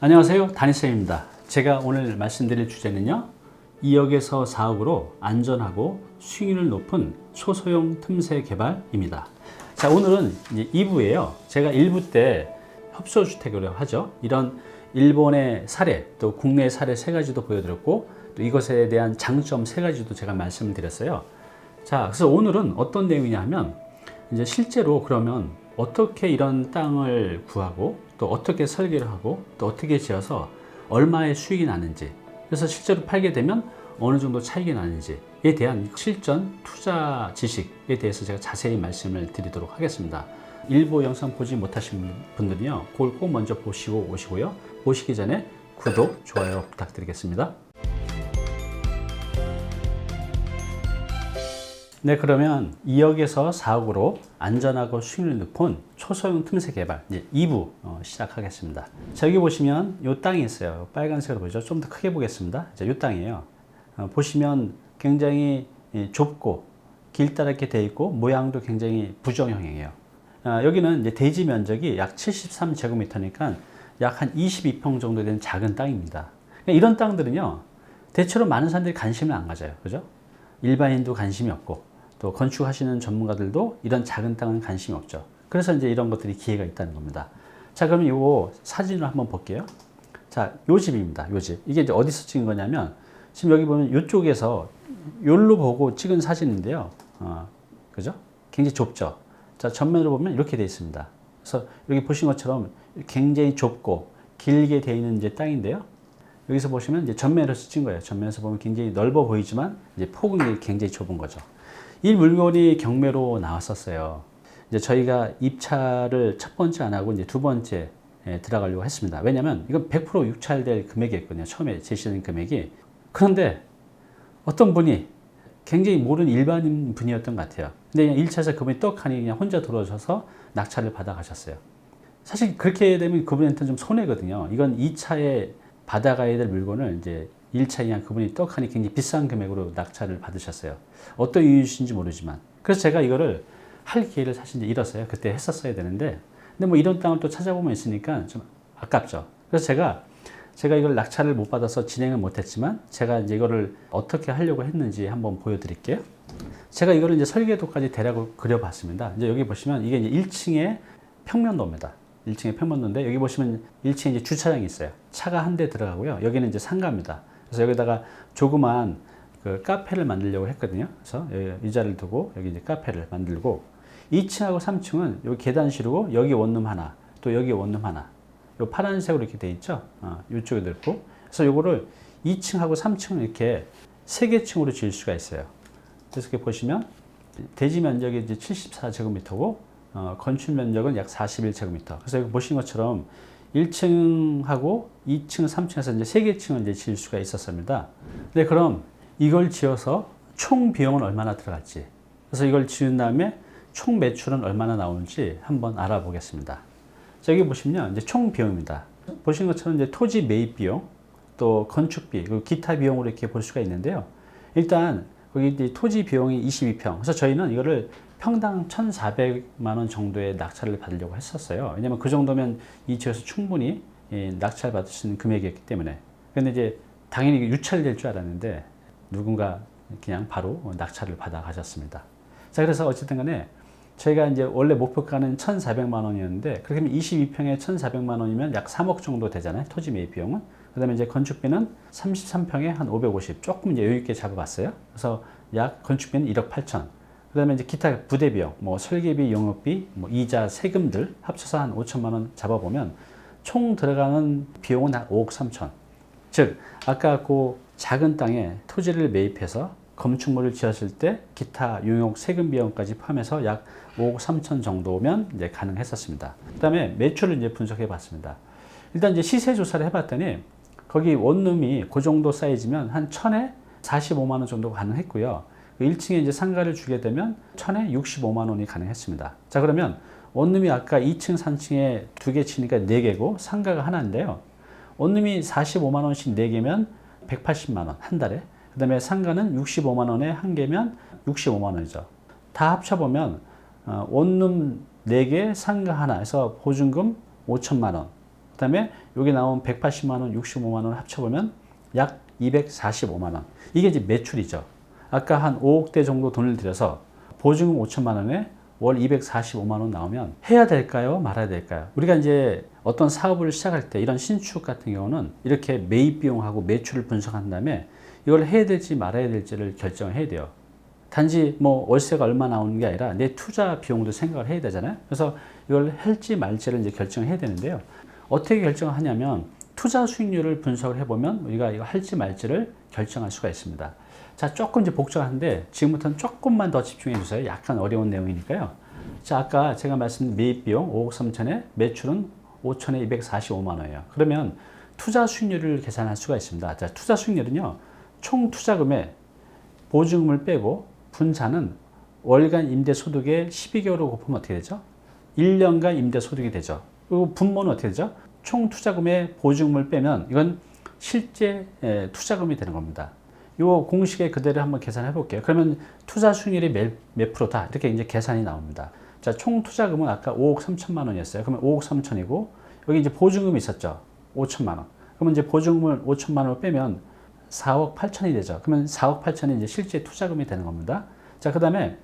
안녕하세요, 다니쌤입니다. 제가 오늘 말씀드릴 주제는요, 2억에서 4억으로 안전하고 수익률 높은 초소형 틈새 개발입니다. 자, 오늘은 이제 2부예요. 제가 1부 때 협소주택으로 하죠. 이런 일본의 사례, 또 국내 사례 3가지도 보여드렸고, 또 이것에 대한 장점 3가지도 제가 말씀을 드렸어요. 자, 그래서 오늘은 어떤 내용이냐 하면, 이제 실제로 그러면 어떻게 이런 땅을 구하고 또 어떻게 설계를 하고 또 어떻게 지어서 얼마의 수익이 나는지, 그래서 실제로 팔게 되면 어느 정도 차익이 나는지에 대한 실전 투자 지식에 대해서 제가 자세히 말씀을 드리도록 하겠습니다. 일부 영상 보지 못하신 분들은요, 그걸 꼭 먼저 보시고 오시고요. 보시기 전에 구독, 좋아요 부탁드리겠습니다. 네, 그러면 2억에서 4억으로 안전하고 수익률 높은 초소형 틈새 개발 이제 2부 시작하겠습니다. 자, 여기 보시면 이 땅이 있어요. 빨간색으로 보이죠? 좀 더 크게 보겠습니다. 자, 이 땅이에요. 보시면 굉장히 좁고 길다랗게 되어 있고 모양도 굉장히 부정형이에요. 여기는 이제 대지 면적이 약 73제곱미터니까 약 한 22평 정도 되는 작은 땅입니다. 그러니까 이런 땅들은요, 대체로 많은 사람들이 관심을 안 가져요. 그죠? 일반인도 관심이 없고, 또 건축하시는 전문가들도 이런 작은 땅은 관심이 없죠. 그래서 이제 이런 것들이 기회가 있다는 겁니다. 자, 그러면 이 사진을 한번 볼게요. 자, 요 집입니다. 요 집. 이게 이제 어디서 찍은 거냐면, 지금 여기 보면 이쪽에서 요로 보고 찍은 사진인데요. 그죠? 굉장히 좁죠? 자, 전면으로 보면 이렇게 되어 있습니다. 그래서 여기 보신 것처럼 굉장히 좁고 길게 되어 있는 이제 땅인데요. 여기서 보시면 이제 전면에서 찍은 거예요. 전면에서 보면 굉장히 넓어 보이지만 이제 폭은 굉장히 좁은 거죠. 이 물건이 경매로 나왔었어요. 이제 저희가 입찰을 첫 번째 안 하고 이제 두 번째 들어가려고 했습니다. 왜냐면 이건 100% 유찰될 금액이었거든요. 처음에 제시된 금액이. 그런데 어떤 분이 굉장히 모르는 일반인 분이었던 것 같아요. 근데 그냥 1차에서 그분이 떡하니 그냥 혼자 들어오셔서 낙찰을 받아 가셨어요. 사실 그렇게 되면 그분한테는 좀 손해거든요. 이건 2차에 받아가야 될 물건을 이제 1차에 그냥 그분이 떡하니 굉장히 비싼 금액으로 낙찰을 받으셨어요. 어떤 이유이신지 모르지만. 그래서 제가 이거를 할 기회를 사실 이제 잃었어요. 그때 했었어야 되는데. 근데 뭐 이런 땅을 또 찾아보면 있으니까 좀 아깝죠. 그래서 제가 이걸 낙찰을 못 받아서 진행을 못 했지만, 제가 이제 이거를 어떻게 하려고 했는지 한번 보여드릴게요. 제가 이거를 이제 설계도까지 대략 그려봤습니다. 이제 여기 보시면 이게 이제 1층의 평면도입니다. 1층의 평면도인데, 여기 보시면 1층에 이제 주차장이 있어요. 차가 한 대 들어가고요. 여기는 이제 상가입니다. 그래서 여기다가 조그만 그 카페를 만들려고 했거든요. 그래서 여기 의자를 두고 여기 이제 카페를 만들고, 2층하고 3층은 여기 계단실이고, 여기 원룸 하나, 또 여기 원룸 하나. 요 파란색으로 이렇게 돼 있죠. 이쪽에도 있고. 그래서 요거를 2층하고 3층을 이렇게 3개 층으로 지을 수가 있어요. 그래서 이렇게 보시면 대지 면적이 이제 74제곱미터고, 건축 면적은 약 41제곱미터. 그래서 여기 보신 것처럼 1층하고 2층, 3층에서 이제 3개 층을 이제 지을 수가 있었습니다. 근데 그럼 이걸 지어서 총 비용은 얼마나 들어갈지, 그래서 이걸 지은 다음에 총 매출은 얼마나 나오는지 한번 알아보겠습니다. 자, 여기 보시면 이제 총 비용입니다. 보신 것처럼 이제 토지 매입 비용, 또 건축비, 그리고 기타 비용으로 이렇게 볼 수가 있는데요. 일단 거기 이제 토지 비용이 22평. 그래서 저희는 이거를 평당 1,400만 원 정도의 낙찰을 받으려고 했었어요. 왜냐면 그 정도면 이 지역에서 충분히 낙찰 받을 수 있는 금액이었기 때문에. 근데 이제 당연히 유찰될 줄 알았는데 누군가 그냥 바로 낙찰을 받아 가셨습니다. 자, 그래서 어쨌든 간에 저희가 이제 원래 목표가는 1,400만 원이었는데, 그렇게 하면 22평에 1,400만 원이면 약 3억 정도 되잖아요. 토지 매입 비용은. 그 다음에 이제 건축비는 33평에 한 550, 조금 이제 여유있게 잡아봤어요. 그래서 약 건축비는 1억 8천. 그 다음에 이제 기타 부대 비용, 뭐 설계비, 용역비, 뭐 이자, 세금들 합쳐서 한 5천만 원 잡아보면 총 들어가는 비용은 한 5억 3천. 즉, 아까 그 작은 땅에 토지를 매입해서 건축물을 지었을 때 기타 용역 세금 비용까지 포함해서 약 5억 3천 정도면 이제 가능했었습니다. 그 다음에 매출을 이제 분석해 봤습니다. 일단 이제 시세 조사를 해봤더니 거기 원룸이 그 정도 사이즈면 한 1,000에 45만 원 정도 가능했고요. 1층에 이제 상가를 주게 되면 1,000에 65만 원이 가능했습니다. 자, 그러면 원룸이 아까 2층, 3층에 2개 치니까 4개고 상가가 하나인데요. 원룸이 45만 원씩 4개면 180만 원 한 달에. 그 다음에 상가는 65만 원에 한 개면 65만 원이죠. 다 합쳐보면 원룸 4개, 상가 하나 해서 보증금 5천만 원, 다음에 여기 나온 180만 원, 65만 원 합쳐보면 약 245만 원. 이게 이제 매출이죠. 아까 한 5억대 정도 돈을 들여서 보증금 5천만 원에 월 245만 원 나오면 해야 될까요? 말아야 될까요? 우리가 이제 어떤 사업을 시작할 때 이런 신축 같은 경우는 이렇게 매입 비용하고 매출을 분석한 다음에 이걸 해야 될지 말아야 될지를 결정해야 돼요. 단지 뭐 월세가 얼마 나오는 게 아니라 내 투자 비용도 생각을 해야 되잖아요. 그래서 이걸 할지 말지를 이제 결정해야 되는데요. 어떻게 결정을 하냐면 투자 수익률을 분석을 해보면 우리가 이거 할지 말지를 결정할 수가 있습니다. 자, 조금 이제 복잡한데 지금부터는 조금만 더 집중해 주세요. 약간 어려운 내용이니까요. 자, 아까 제가 말씀드린 매입 비용 5억 3천에 매출은 5천에 245만 원이에요. 그러면 투자 수익률을 계산할 수가 있습니다. 자, 투자 수익률은요. 총 투자금에 보증금을 빼고 분자는 월간 임대소득의 12개월을 곱하면 어떻게 되죠? 1년간 임대소득이 되죠. 그리고 분모는 어떻게 되죠? 총 투자금의 보증금을 빼면 이건 실제 투자금이 되는 겁니다. 이 공식에 그대로 한번 계산해 볼게요. 그러면 투자 수익률이 몇 프로다? 이렇게 이제 계산이 나옵니다. 자, 총 투자금은 아까 5억 3천만 원이었어요. 그러면 5억 3천이고 여기 이제 보증금이 있었죠. 5천만 원. 그러면 이제 보증금을 5천만 원을 빼면 4억 8천이 되죠. 그러면 4억 8천이 이제 실제 투자금이 되는 겁니다. 자, 그 다음에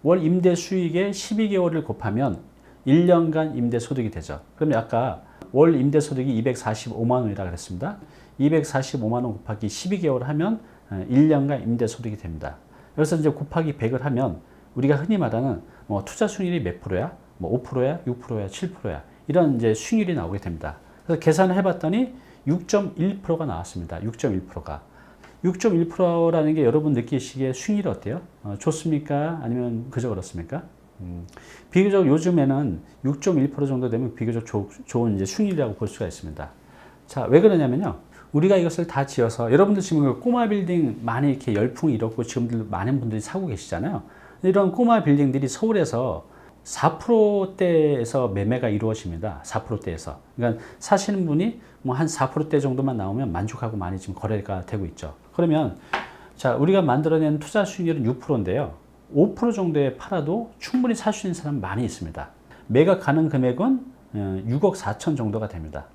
월 임대 수익의 12개월을 곱하면 1년간 임대 소득이 되죠. 그러면 아까 월 임대 소득이 245만 원이라고 그랬습니다. 245만 원 곱하기 12개월 하면 1년간 임대 소득이 됩니다. 그래서 이제 곱하기 100을 하면 우리가 흔히 말하는 뭐 투자 수익률이 몇 프로야? 뭐 5%야? 6%야? 7%야? 이런 이제 수익률이 나오게 됩니다. 그래서 계산을 해봤더니 6.1%가 나왔습니다. 6.1%가. 6.1%라는 게 여러분 느끼시기에 수익률이 어때요? 좋습니까? 아니면 그저 그렇습니까? 비교적 요즘에는 6.1% 정도 되면 비교적 좋은 이제 수익률이라고 볼 수가 있습니다. 자, 왜 그러냐면요. 우리가 이것을 다 지어서 여러분들 지금 꼬마 빌딩 많이 이렇게 열풍이 일었고 지금도 많은 분들이 사고 계시잖아요. 이런 꼬마 빌딩들이 서울에서 4%대에서 매매가 이루어집니다. 4%대에서. 그러니까 사시는 분이 뭐 한 4%대 정도만 나오면 만족하고 많이 지금 거래가 되고 있죠. 그러면 자, 우리가 만들어낸 투자 수익률은 6%인데요. 5% 정도에 팔아도 충분히 살 수 있는 사람 많이 있습니다. 매각 가능 금액은 6억 4천 정도가 됩니다.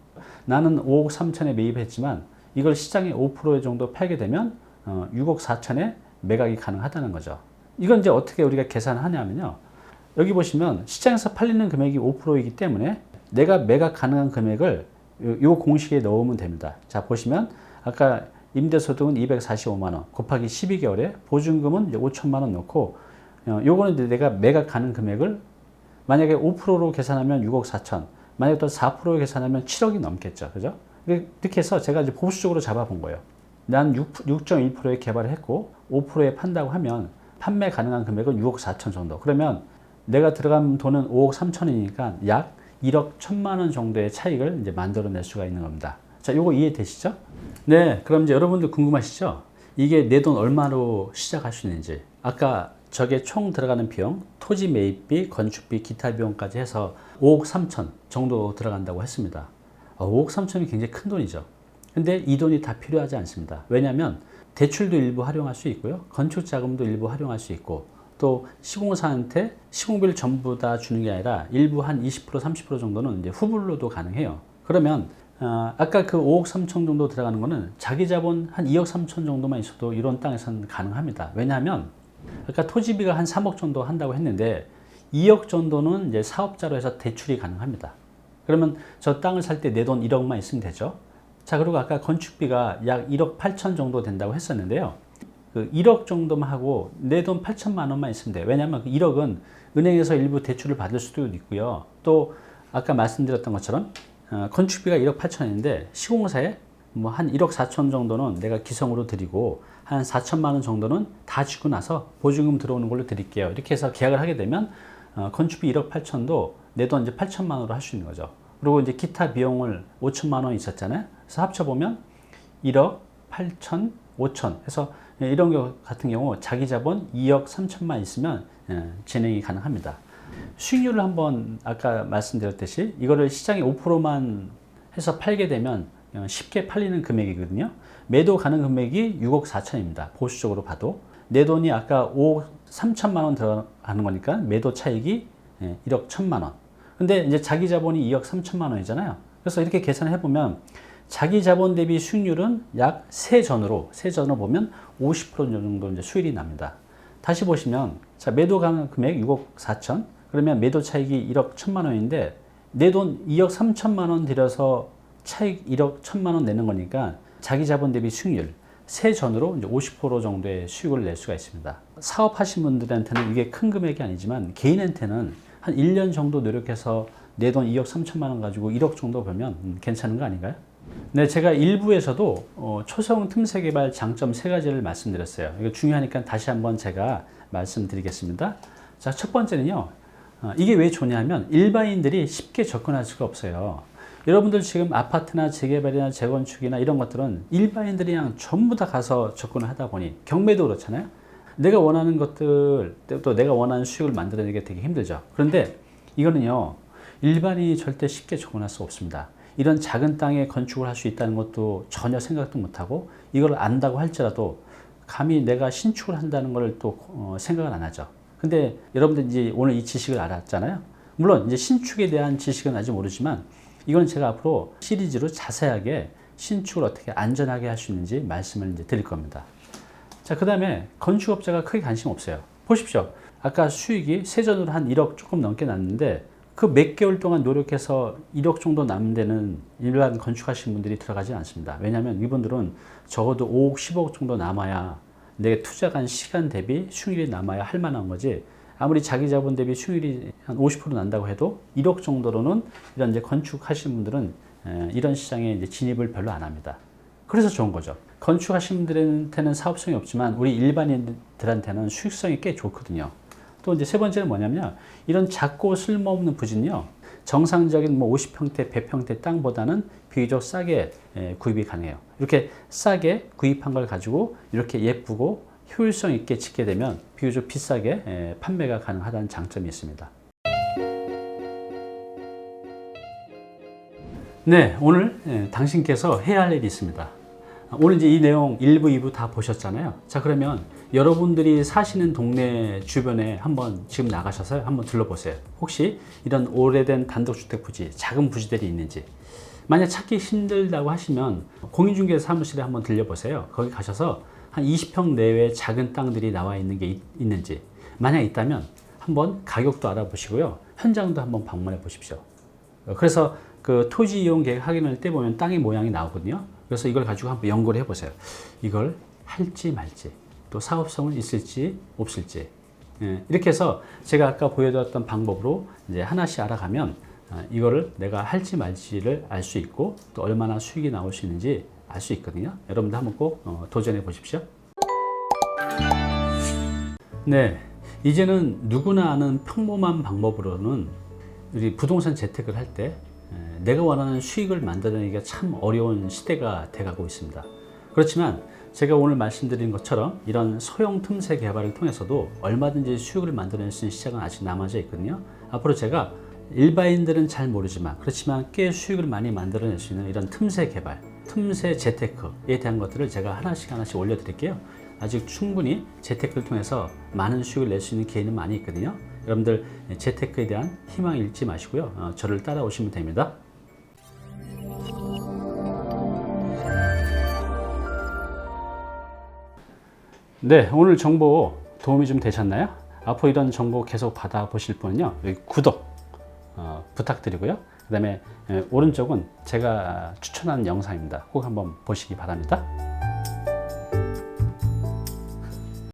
나는 5억 3천에 매입했지만 이걸 시장에 5% 정도 팔게 되면 6억 4천에 매각이 가능하다는 거죠. 이건 이제 어떻게 우리가 계산하냐면요. 여기 보시면 시장에서 팔리는 금액이 5%이기 때문에 내가 매각 가능한 금액을 이 공식에 넣으면 됩니다. 자, 보시면 아까 임대소득은 245만 원 곱하기 12개월에 보증금은 5천만 원 넣고 요거는 내가 매각 가능 금액을 만약에 5%로 계산하면 6억 4천, 만약에 또 4%로 계산하면 7억이 넘겠죠. 그죠? 이렇게 해서 제가 이제 보수적으로 잡아본 거예요. 난 6.1%에 개발을 했고 5%에 판다고 하면 판매 가능한 금액은 6억 4천 정도. 그러면 내가 들어간 돈은 5억 3천이니까 약 1억 1천만 원 정도의 차익을 이제 만들어낼 수가 있는 겁니다. 자, 요거 이해되시죠? 네, 그럼 이제 여러분들 궁금하시죠? 이게 내 돈 얼마로 시작할 수 있는지. 아까 저게 총 들어가는 비용, 토지 매입비, 건축비, 기타 비용까지 해서 5억 3천 정도 들어간다고 했습니다. 5억 3천이 굉장히 큰 돈이죠. 근데 이 돈이 다 필요하지 않습니다. 왜냐하면 대출도 일부 활용할 수 있고요. 건축 자금도 일부 활용할 수 있고 또 시공사한테 시공비를 전부 다 주는 게 아니라 일부 한 20%, 30% 정도는 이제 후불로도 가능해요. 그러면 아까 그 5억 3천 정도 들어가는 거는 자기 자본 한 2억 3천 정도만 있어도 이런 땅에서는 가능합니다. 왜냐하면 아까 토지비가 한 3억 정도 한다고 했는데 2억 정도는 이제 사업자로 해서 대출이 가능합니다. 그러면 저 땅을 살 때 내 돈 1억만 있으면 되죠. 자, 그리고 아까 건축비가 약 1억 8천 정도 된다고 했었는데요. 그 1억 정도만 하고 내 돈 8천만 원만 있으면 돼요. 왜냐하면 그 1억은 은행에서 일부 대출을 받을 수도 있고요. 또 아까 말씀드렸던 것처럼 건축비가 1억 8천인데 시공사에 뭐 한 1억 4천 정도는 내가 기성으로 드리고 한 4천만 원 정도는 다 주고 나서 보증금 들어오는 걸로 드릴게요. 이렇게 해서 계약을 하게 되면 건축비 1억 8천도 내 돈 이제 8천만 원으로 할 수 있는 거죠. 그리고 이제 기타 비용을 5천만 원 있었잖아요. 그래서 합쳐보면 1억 8천, 5천 해서 이런 거 같은 경우 자기 자본 2억 3천만 있으면 진행이 가능합니다. 수익률을 한번 아까 말씀드렸듯이 이거를 시장에 5%만 해서 팔게 되면 쉽게 팔리는 금액이거든요. 매도 가능 금액이 6억 4천입니다. 보수적으로 봐도. 내 돈이 아까 5억 3천만 원 들어가는 거니까 매도 차익이 1억 1천만 원. 근데 이제 자기 자본이 2억 3천만 원이잖아요. 그래서 이렇게 계산을 해보면 자기 자본 대비 수익률은 약 세전으로 보면 50% 정도 이제 수익이 납니다. 다시 보시면 자, 매도 금액 6억 4천, 그러면 매도 차익이 1억 1천만 원인데 내 돈 2억 3천만 원 들여서 차익 1억 1천만 원 내는 거니까 자기 자본 대비 수익률 세전으로 이제 50% 정도의 수익을 낼 수가 있습니다. 사업하신 분들한테는 이게 큰 금액이 아니지만 개인한테는 한 1년 정도 노력해서 내 돈 2억 3천만 원 가지고 1억 정도 벌면 괜찮은 거 아닌가요? 네, 제가 일부에서도 초성 틈새 개발 장점 3가지를 말씀드렸어요. 이거 중요하니까 다시 한번 제가 말씀드리겠습니다. 자, 첫 번째는요. 이게 왜 좋냐면 일반인들이 쉽게 접근할 수가 없어요. 여러분들 지금 아파트나 재개발이나 재건축이나 이런 것들은 일반인들이 그냥 전부 다 가서 접근을 하다 보니 경매도 그렇잖아요. 내가 원하는 것들 또 내가 원하는 수익을 만들어내기 되게 힘들죠. 그런데 이거는요. 일반인이 절대 쉽게 접근할 수 없습니다. 이런 작은 땅에 건축을 할 수 있다는 것도 전혀 생각도 못하고 이걸 안다고 할지라도 감히 내가 신축을 한다는 걸 또 생각을 안 하죠. 근데 여러분들 이제 오늘 이 지식을 알았잖아요. 물론 이제 신축에 대한 지식은 아직 모르지만 이건 제가 앞으로 시리즈로 자세하게 신축을 어떻게 안전하게 할 수 있는지 말씀을 이제 드릴 겁니다. 자, 그 다음에 건축업자가 크게 관심 없어요. 보십시오. 아까 수익이 세전으로 한 1억 조금 넘게 났는데 그 몇 개월 동안 노력해서 1억 정도 남는 데는 일반 건축하시는 분들이 들어가지 않습니다. 왜냐하면 이분들은 적어도 5억, 10억 정도 남아야 내 투자한 시간 대비 수익률이 남아야 할 만한 거지. 아무리 자기 자본 대비 수익률이 한 50% 난다고 해도 1억 정도로는 이런 이제 건축하시는 분들은 이런 시장에 이제 진입을 별로 안 합니다. 그래서 좋은 거죠. 건축하시는 분들한테는 사업성이 없지만 우리 일반인들한테는 수익성이 꽤 좋거든요. 또 이제 세 번째는 뭐냐면 이런 작고 쓸모없는 부지는요. 정상적인 뭐 50평대, 100평대 땅보다는 비교적 싸게 구입이 가능해요. 이렇게 싸게 구입한 걸 가지고 이렇게 예쁘고 효율성 있게 짓게 되면 비교적 비싸게 판매가 가능하다는 장점이 있습니다. 네, 오늘 당신께서 해야 할 일이 있습니다. 오늘 이제 이 내용 1부, 2부 다 보셨잖아요. 자, 그러면 여러분들이 사시는 동네 주변에 한번 지금 나가셔서 한번 둘러보세요. 혹시 이런 오래된 단독주택 부지, 작은 부지들이 있는지. 만약 찾기 힘들다고 하시면 공인중개사 사무실에 한번 들려보세요. 거기 가셔서 한 20평 내외의 작은 땅들이 나와 있는 게 있는지. 만약 있다면 한번 가격도 알아보시고요. 현장도 한번 방문해 보십시오. 그래서 그 토지 이용 계획 확인할 때 보면 땅의 모양이 나오거든요. 그래서 이걸 가지고 한번 연구를 해보세요. 이걸 할지 말지, 또 사업성은 있을지 없을지. 이렇게 해서 제가 아까 보여드렸던 방법으로 이제 하나씩 알아가면 이거를 내가 할지 말지를 알 수 있고 또 얼마나 수익이 나올 수 있는지 알 수 있거든요. 여러분들 한번 꼭 도전해 보십시오. 네, 이제는 누구나 아는 평범한 방법으로는 우리 부동산 재테크를 할 때 내가 원하는 수익을 만들어내기가 참 어려운 시대가 돼가고 있습니다. 그렇지만 제가 오늘 말씀드린 것처럼 이런 소형 틈새 개발을 통해서도 얼마든지 수익을 만들어낼 수 있는 시장은 아직 남아져 있거든요. 앞으로 제가 일반인들은 잘 모르지만 그렇지만 꽤 수익을 많이 만들어낼 수 있는 이런 틈새 개발, 틈새 재테크에 대한 것들을 제가 하나씩 올려드릴게요. 아직 충분히 재테크를 통해서 많은 수익을 낼 수 있는 기회는 많이 있거든요. 여러분들 재테크에 대한 희망 잃지 마시고요. 저를 따라오시면 됩니다. 네, 오늘 정보 도움이 좀 되셨나요? 앞으로 이런 정보 계속 받아보실 분은요, 여기 구독 부탁드리고요. 그 다음에 오른쪽은 제가 추천하는 영상입니다. 꼭 한번 보시기 바랍니다.